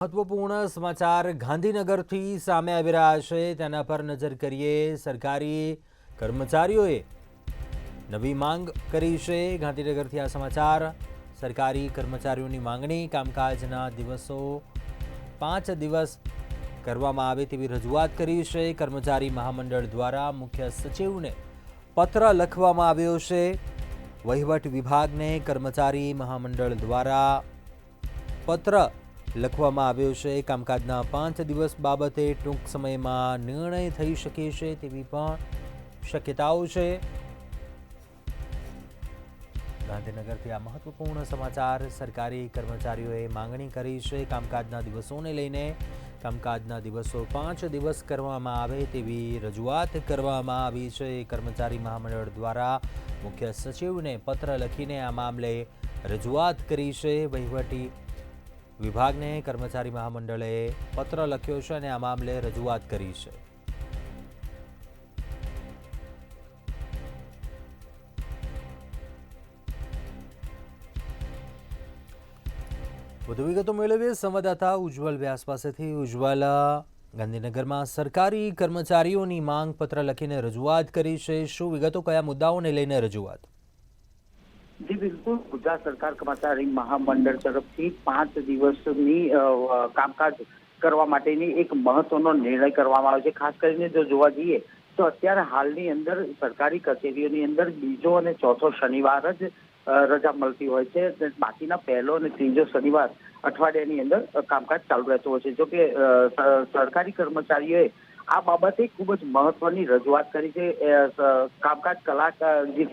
મહત્વપૂર્ણ સમાચાર ગાંધીનગરથી સામે આવી રહ્યા છે, તેના પર નજર કરીએ। સરકારી કર્મચારીઓએ નવી માંગ કરી છે। ગાંધીનગરથી આ સમાચાર। સરકારી કર્મચારીઓની માંગણી કામકાજના દિવસો 5 દિવસ કરવામાં આવે તેવી રજૂઆત કરી છે। કર્મચારી મહામંડળ દ્વારા મુખ્ય સચિવને પત્ર લખવામાં આવ્યો છે। વહીવટ વિભાગને કર્મચારી મહામંડળ દ્વારા પત્ર લખવામાં આવ્યો છે। કામકાજના 5 દિવસ બાબતે ટૂંક સમયમાં નિર્ણય થઈ શકે છે તેવી પણ શક્યતાઓ છે। ગાંધીનગરથી આ મહત્વપૂર્ણ સમાચાર। સરકારી કર્મચારીઓએ માંગણી કરી છે કામકાજના દિવસોને લઈને। કામકાજના દિવસો 5 દિવસ કરવામાં આવે તેવી રજૂઆત કરવામાં આવી છે। કર્મચારી મહામંડળ દ્વારા મુખ્ય સચિવને પત્ર લખીને આ મામલે રજૂઆત કરી છે। વહીવટી વિભાગને કર્મચારી મહામંડળે પત્ર લખ્યો છે અને આ મામલે રજૂઆત કરી છે। વધુ વિગતો મેળવીએ સંવાદદાતા ઉજ્જવલ વ્યાસ પાસેથી। ઉજ્જવલ, ગાંધીનગરમાં સરકારી કર્મચારીઓની માંગ પત્ર લખીને રજૂઆત કરી છે, શું વિગતો, કયા મુદ્દાઓને લઈને રજૂઆત? જી બિલકુલ, ગુજરાત સરકાર કર્મચારી મહામંડળ તરફથી 5 દિવસની કામકાજ કરવા માટેની એક મહત્વનો નિર્ણય કરવામાં આવ્યો છે। ખાસ કરીને જો જોવા જઈએ તો અત્યારે હાલની અંદર સરકારી કચેરીઓની અંદર બીજો અને ચોથો શનિવાર જ રજા મળતી હોય છે। બાકીના પહેલો અને ત્રીજો શનિવાર અઠવાડિયાની અંદર કામકાજ ચાલુ રહેતું હોય છે। જોકે સરકારી કર્મચારીઓએ આ બાબતે ખૂબ જ મહત્વની રજૂઆત કરી છે। કામકાજ કલાક જે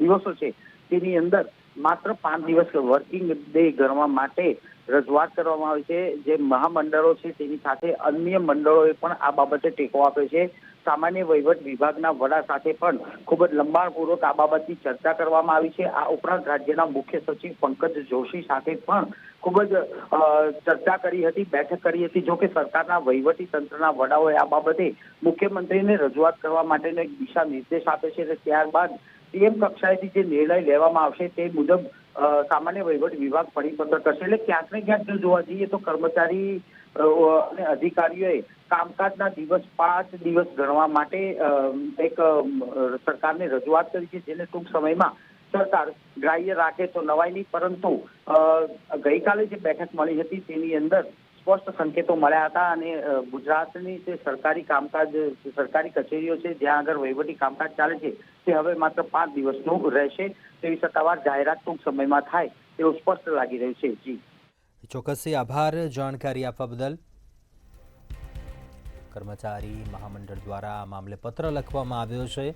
દિવસો છે તેની અંદર માત્ર 5 દિવસ વર્કિંગ ડે ગણવા માટે રજૂઆત કરવામાં આવી છે। જે મહામંડળો છે તેની સાથે અન્ય મંડળોએ પણ આ બાબતે ટેકો આપ્યો છે। સામાન્ય વહીવટ વિભાગના વડા સાથે પણ ખૂબ જ લંબાણપૂર્વક આ બાબતની ચર્ચા કરવામાં આવી છે। આ ઉપરાંત રાજ્યના મુખ્ય સચિવ પંકજ જોશી સાથે પણ ખૂબ જ ચર્ચા કરી હતી, બેઠક કરી હતી। જોકે સરકારના વહીવટી તંત્રના વડાઓએ આ બાબતે મુખ્યમંત્રીને રજૂઆત કરવા માટેનો એક દિશા નિર્દેશ આપ્યો છે અને ત્યારબાદ સીએમ કક્ષાએથી જે નિર્ણય લેવામાં આવશે તે મુજબ સામાન્ય વહીવટ વિભાગ પરિપત્ર કરશે। એટલે ક્યાંક ને ક્યાંક જો જોવા જઈએ તો કર્મચારી અને અધિકારીઓએ કામકાજના દિવસ 5 દિવસ ગણવા માટે એક સરકારને રજૂઆત કરી છે, જેને ટૂંક સમયમાં સરકાર ગ્રાહ્ય રાખે તો નવાઈ નહીં, પરંતુ ગઈકાલે જે બેઠક મળી હતી તેની અંદર સ્પષ્ટ સંકેતો મળ્યા હતા અને ગુજરાતની જે સરકારી કામકાજ, સરકારી કચેરીઓ છે જ્યાં આગળ વહીવટી કામકાજ ચાલે છે તે હવે માત્ર 5 દિવસનું રહેશે તેવી સત્તાવાર જાહેરાત ટૂંક સમયમાં થાય તેવું સ્પષ્ટ લાગી રહ્યું છે। જી ચોક્કસથી આભાર જાણકારી આપવા બદલ। કર્મચારી મહામંડળ દ્વારા આ મામલે પત્ર લખવામાં આવ્યો છે।